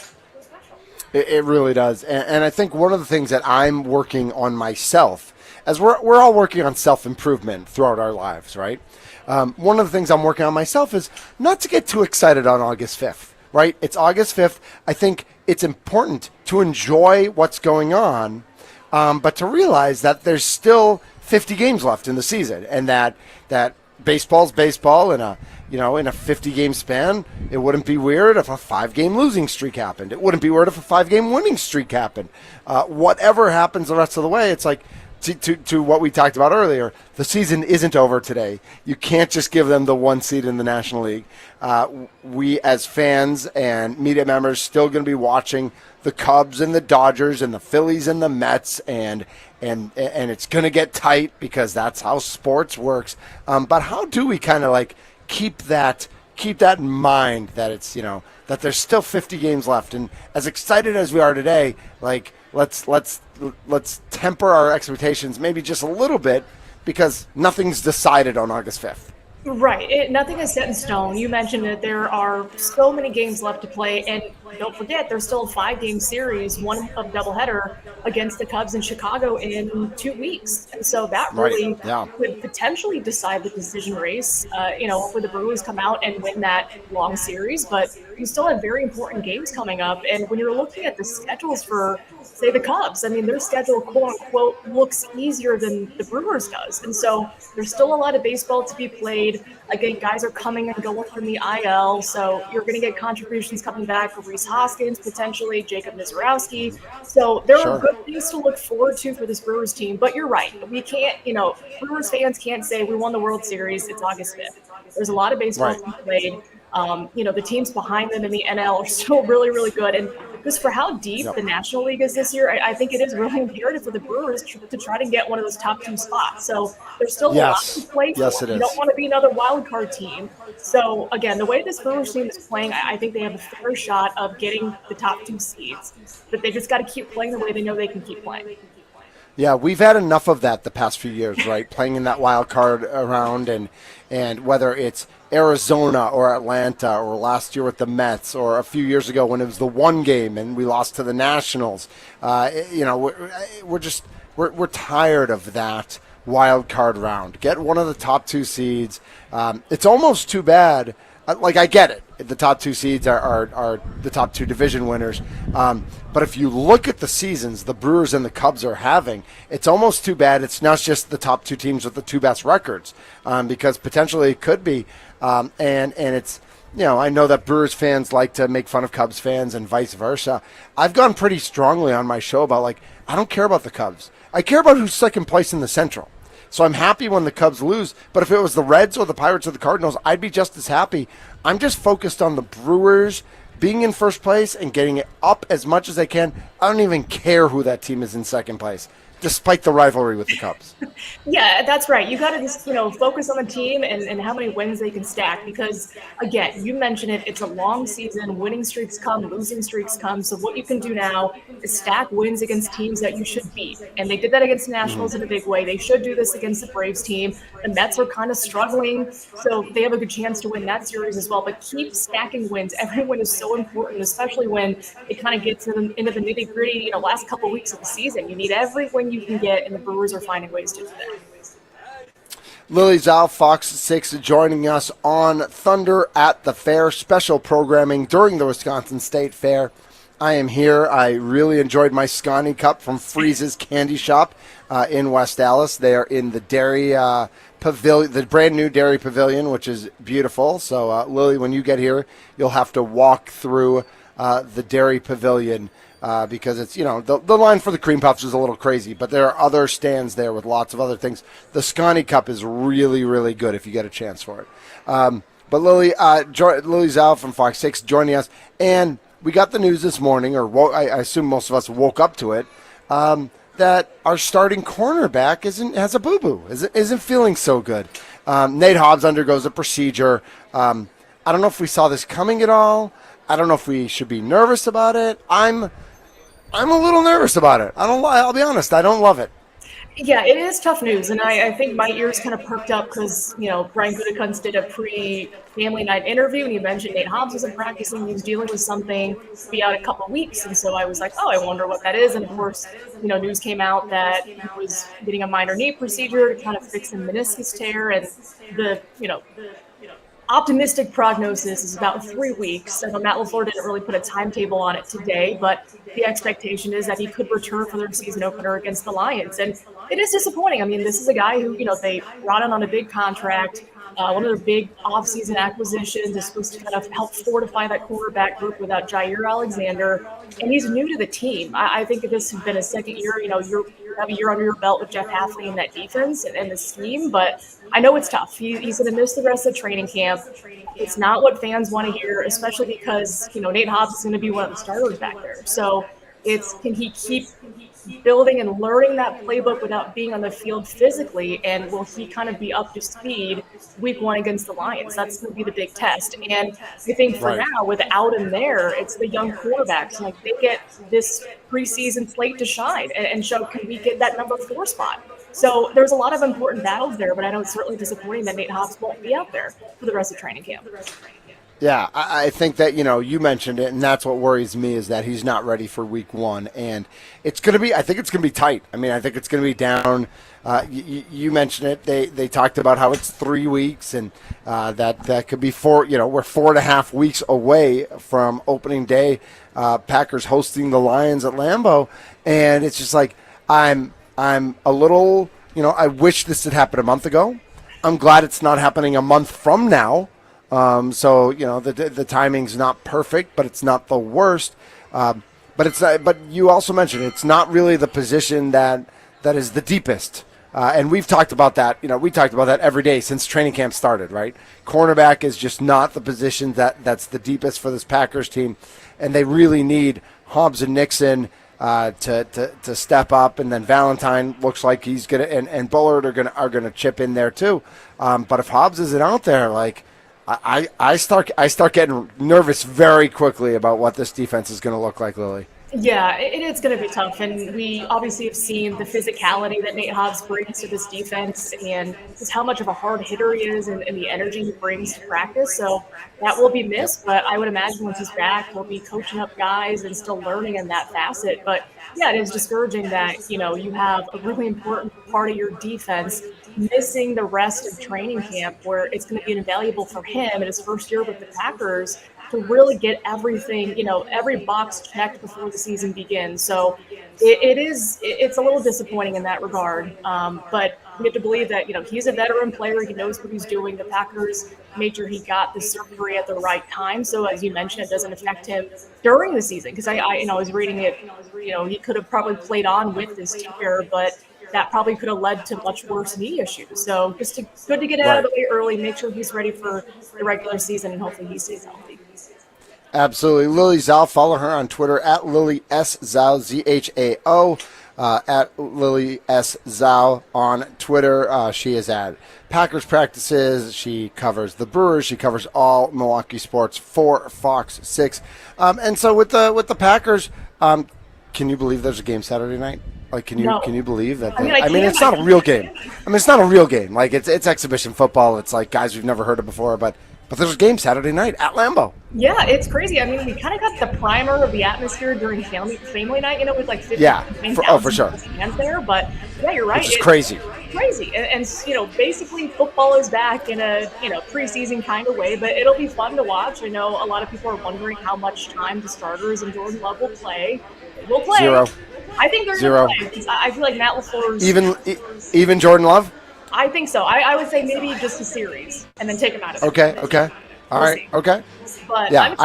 It really does. And I think one of the things that I'm working on myself, as we're all working on self-improvement throughout our lives, right? One of the things I'm working on myself is not to get too excited on August 5th. Right? It's August 5th. I think it's important to enjoy what's going on, but to realize that there's still 50 games left in the season, and that baseball's baseball in a 50-game span. It wouldn't be weird if a 5-game losing streak happened. It wouldn't be weird if a 5-game winning streak happened. Whatever happens the rest of the way, it's like, to what we talked about earlier, the season isn't over today. You can't just give them the 1 seed in the National League. We, as fans and media members, still going to be watching the Cubs and the Dodgers and the Phillies and the Mets, and it's going to get tight because that's how sports works. But how do we kind of like keep that in mind, that it's that there's still 50 games left, and as excited as we are today, like let's temper our expectations maybe just a little bit, because nothing's decided on August 5th. Right. Nothing is set in stone. You mentioned that there are so many games left to play, and don't forget, there's still a 5-game series, one of doubleheader against the Cubs in Chicago in 2 weeks. And so that really could potentially decide the decision race. Hopefully the Brewers come out and win that long series, but you still have very important games coming up. And when you're looking at the schedules for, say, the Cubs, I mean, their schedule, quote unquote, looks easier than the Brewers does. And so there's still a lot of baseball to be played. Again, guys are coming and going from the IL, so you're going to get contributions coming back for Rhys Hoskins, potentially Jacob Mizorowski. So there are good things to look forward to for this Brewers team. But you're right. We can't, Brewers fans can't say we won the World Series. It's August 5th. There's a lot of baseball to be played. The teams behind them in the NL are still really, really good. And just for how deep the National League is this year, I think it is really imperative for the Brewers to try to get one of those top 2 spots. So there's still a lot to play for. Yes, it is. You don't want to be another wild card team. So again, the way this Brewers team is playing, I think they have a fair shot of getting the top 2 seeds. But they just got to keep playing the way they know they can keep playing. Yeah, we've had enough of that the past few years, right? Playing in that wild card around, and whether it's Arizona or Atlanta, or last year with the Mets, or a few years ago when it was the 1 game and we lost to the Nationals. We're tired of that wild card round. Get one of the top 2 seeds. It's almost too bad. I get it. The top 2 seeds are the top 2 division winners. But if you look at the seasons the Brewers and the Cubs are having, it's almost too bad it's not just the top 2 teams with the 2 best records, because potentially it could be. And it's, I know that Brewers fans like to make fun of Cubs fans and vice versa. I've gone pretty strongly on my show about, I don't care about the Cubs. I care about who's second place in the Central. So I'm happy when the Cubs lose, but if it was the Reds or the Pirates or the Cardinals, I'd be just as happy. I'm just focused on the Brewers being in first place and getting it up as much as they can. I don't even care who that team is in second place, despite the rivalry with the Cubs. Yeah, that's right. You got to just, focus on the team and how many wins they can stack, because, again, you mentioned it, it's a long season. Winning streaks come, losing streaks come. So what you can do now is stack wins against teams that you should beat. And they did that against the Nationals in a big way. They should do this against the Braves team. The Mets are kind of struggling, so they have a good chance to win that series as well. But keep stacking wins. Every win is so important, especially when it kind of gets into the nitty-gritty, last couple of weeks of the season. You need every win you can get, and the Brewers are finding ways to do that. Lily Zhao, Fox 6, joining us on Thunder at the Fair, special programming during the Wisconsin State Fair. I am here. I really enjoyed my Scotty Cup from Freeze's Candy Shop in West Dallas. They are in the dairy pavilion, the brand new dairy pavilion, which is beautiful. So, Lily, when you get here, you'll have to walk through the dairy pavilion. Because it's, the line for the cream puffs is a little crazy, but there are other stands there with lots of other things. The Scotty Cup is really, really good if you get a chance for it. But Lily Zhao from Fox 6 joining us, and we got the news this morning, or I assume most of us woke up to it, that that our starting cornerback has a boo-boo, isn't feeling so good. Nate Hobbs undergoes a procedure. I don't know if we saw this coming at all. I don't know if we should be nervous about it. I'm a little nervous about it. I'll be honest. I don't love it. Yeah, it is tough news, and I think my ears kind of perked up because, Brian Gutekunst did a pre-family night interview, and he mentioned Nate Hobbs wasn't practicing. He was dealing with something, be out a couple of weeks, and so I was like, oh, I wonder what that is. And of course, news came out that he was getting a minor knee procedure to kind of fix a meniscus tear, and the optimistic prognosis is about 3 weeks. I know Matt LaFleur didn't really put a timetable on it today, but the expectation is that he could return for their season opener against the Lions. And it is disappointing. I mean, this is a guy who, they brought in on a big contract. One of their big offseason acquisitions is supposed to kind of help fortify that quarterback group without Jair Alexander. And he's new to the team. I think this has been a second year. You have a year under your belt with Jeff Hafley in that defense and the scheme, but I know it's tough. He's going to miss the rest of training camp. It's not what fans want to hear, especially because, Nate Hobbs is going to be one of the starters back there. So can he keep building and learning that playbook without being on the field physically, and will he kind of be up to speed week 1 against the Lions? That's going to be the big test. And I think for now, without him there, it's the young quarterbacks. Like, they get this preseason slate to shine and show, can we get that number 4 spot? So there's a lot of important battles there, but I know it's certainly disappointing that Nate Hobbs won't be out there for the rest of training camp. Yeah, I think that, you mentioned it, and that's what worries me, is that he's not ready for week 1. And I think it's going to be tight. I mean, I think it's going to be down. You mentioned it. They talked about how it's 3 weeks, and that could be 4, we're 4.5 weeks away from opening day, Packers hosting the Lions at Lambeau. And it's just like, I'm a little, I wish this had happened a month ago. I'm glad it's not happening a month from now. So the timing's not perfect, but it's not the worst. But you also mentioned it's not really the position that is the deepest. And we've talked about that. We talked about that every day since training camp started, right? Cornerback is just not the position that's the deepest for this Packers team, and they really need Hobbs and Nixon to step up, and then Valentine looks like he's gonna, and Bullard are gonna chip in there too. But if Hobbs isn't out there, like, I start getting nervous very quickly about what this defense is going to look like, Lily. Yeah, it's going to be tough, and we obviously have seen the physicality that Nate Hobbs brings to this defense, and just how much of a hard hitter he is, and the energy he brings to practice. So that will be missed, but I would imagine once he's back, he'll be coaching up guys and still learning in that facet. But yeah, it is discouraging that you have a really important part of your defense missing the rest of training camp, where it's going to be invaluable for him in his first year with the Packers to really get everything, every box checked before the season begins. So it's a little disappointing in that regard. But we have to believe that, he's a veteran player. He knows what he's doing. The Packers made sure he got the surgery at the right time. So as you mentioned, it doesn't affect him during the season. Because I was reading it, he could have probably played on with this tear, but that probably could have led to much worse knee issues. So good to get it out of the way early, make sure he's ready for the regular season, and hopefully he stays healthy. Absolutely. Lily Zhao, follow her on Twitter at Lily S. Zhao, Z-H-A-O, at Lily S. Zhao on Twitter. She is at Packers practices. She covers the Brewers. She covers all Milwaukee sports for Fox 6. And so with the Packers, can you believe there's a game Saturday night? Like, can you believe that? I mean, it's not a real game. I mean, it's not a real game. Like, it's exhibition football. It's like guys we've never heard of before, but there's a game Saturday night at Lambeau. Yeah, it's crazy. I mean, we kind of got the primer of the atmosphere during family night, with like 50 for sure. fans there. But yeah, you're right. Which is crazy. Crazy. And basically football is back in a, preseason kind of way, but it'll be fun to watch. I know a lot of people are wondering how much time the starters and Jordan Love will play. We'll play. 0. I think they're going to play, because I feel like Matt LaFleur's... Even Jordan Love? I think so. I would say maybe just a series and then take him out of it. Okay. All right. Okay. But yeah,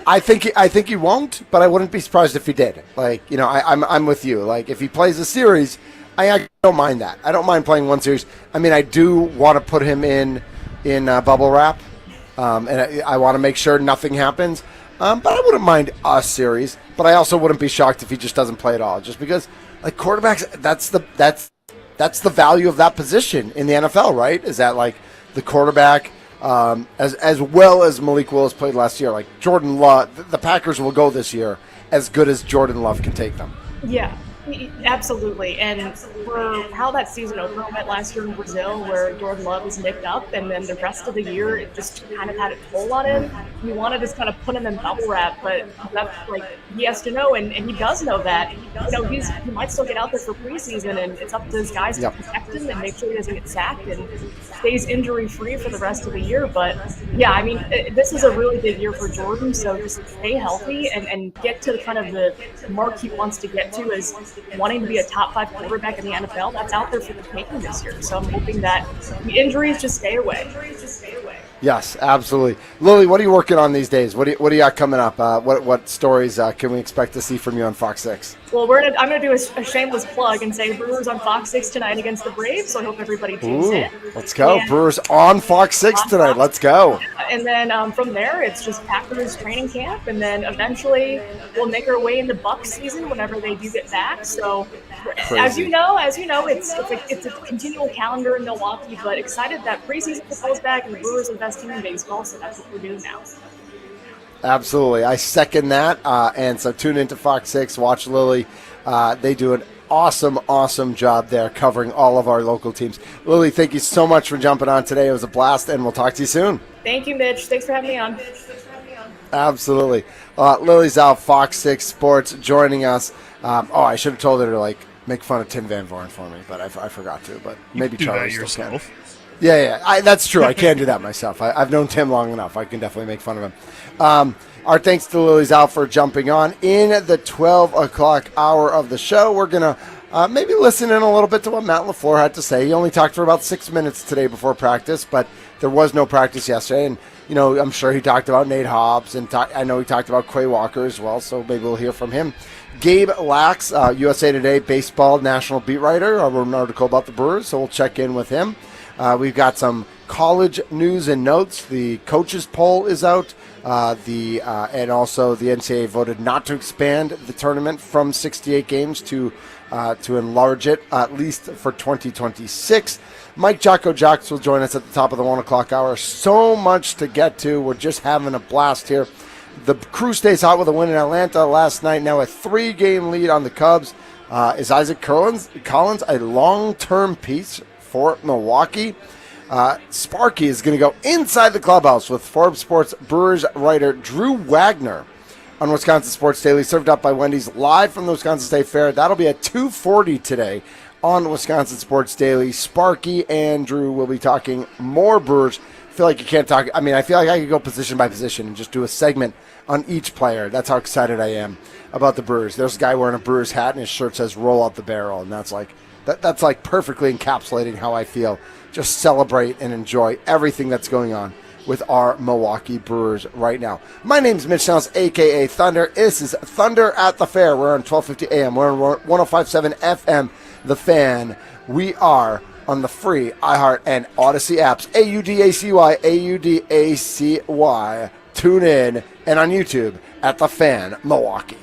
I think he won't, but I wouldn't be surprised if he did. Like, I'm with you. Like, if he plays a series, I don't mind that. I don't mind playing one series. I mean, I do want to put him in bubble wrap, and I want to make sure nothing happens. But I wouldn't mind a series. But I also wouldn't be shocked if he just doesn't play at all, just because like quarterbacks, that's the value of that position in the NFL, right? Is that like the quarterback, as well as Malik Willis played last year, like Jordan Love, the Packers will go this year as good as Jordan Love can take them. Yeah, absolutely. And for how that season opener went last year in Brazil, where Jordan Love was nicked up, and then the rest of the year it just kind of had a toll on him. You wanted to kind of put him in bubble wrap, but that's like he has to know, and he does know that. He might still get out there for preseason, and it's up to his guys to protect him and make sure he doesn't get sacked and stays injury free for the rest of the year. But yeah, I mean, this is a really big year for Jordan, so just stay healthy and get to kind of the mark he wants to get to is wanting to be a top 5 quarterback in the NFL. That's out there for the taking this year. So I'm hoping that the injuries just stay away. Yes, absolutely. Lily, what are you working on these days? What do you got coming up? What stories can we expect to see from you on Fox 6? Well, I'm going to do a shameless plug and say Brewers on Fox 6 tonight against the Braves, so I hope everybody tunes in. Let's go. And Brewers on Fox 6 tonight. Let's go. And then from there, it's just Packers training camp, and then eventually we'll make our way into Bucks season whenever they do get back. So Crazy. as you know, it's a continual calendar in Milwaukee, but excited that preseason football's back and the Brewers investing in baseball, so that's what we're doing now. Absolutely. I second that. And so tune into Fox 6, watch Lily. They do an awesome job there covering all of our local teams. Lily, thank you so much for jumping on today. It was a blast, and we'll talk to you soon. Thank you, Mitch. Thanks for having me on. Absolutely. Lily Zhao, Fox 6 Sports, joining us. I should have told her to make fun of Tim Van Vorn for me, but I forgot to. But maybe Charlie still can. Yeah, that's true. I can't do that myself. I've known Tim long enough. I can definitely make fun of him. Our thanks to Lily Zhao for jumping on. In the 12 o'clock hour of the show, we're going to maybe listen in a little bit to what Matt LaFleur had to say. He only talked for about 6 minutes today before practice, but there was no practice yesterday. And, I'm sure he talked about Nate Hobbs, and I know he talked about Quay Walker as well, so maybe we'll hear from him. Gabe Lax, USA Today baseball national beat writer, wrote an article about the Brewers, so we'll check in with him. We've got some college news and notes. The coaches poll is out. And also the NCAA voted not to expand the tournament from 68 games to enlarge it, at least for 2026. Mike Jocko-Jocks will join us at the top of the 1 o'clock hour. So much to get to. We're just having a blast here. The crew stays hot with a win in Atlanta last night. Now a 3-game lead on the Cubs. Is Isaac Collins a long-term piece for Milwaukee? Sparky is going to go inside the clubhouse with Forbes Sports Brewers writer Drew Wagner on Wisconsin Sports Daily, served up by Wendy's live from the Wisconsin State Fair. That'll be at 2:40 today on Wisconsin Sports Daily. Sparky and Drew will be talking more Brewers. I feel like you can't talk. I feel like I could go position by position and just do a segment on each player. That's how excited I am about the Brewers. There's a guy wearing a Brewers hat and his shirt says "Roll Out the Barrel," and that's like perfectly encapsulating how I feel. Just celebrate and enjoy everything that's going on with our Milwaukee Brewers right now. My name's Mitch Downs, a.k.a. Thunder. This is Thunder at the Fair. We're on 1250 AM. We're on 105.7 FM, The Fan. We are on the free iHeart and Odyssey apps. AUDACY, AUDACY. Tune in. And on YouTube at The Fan Milwaukee.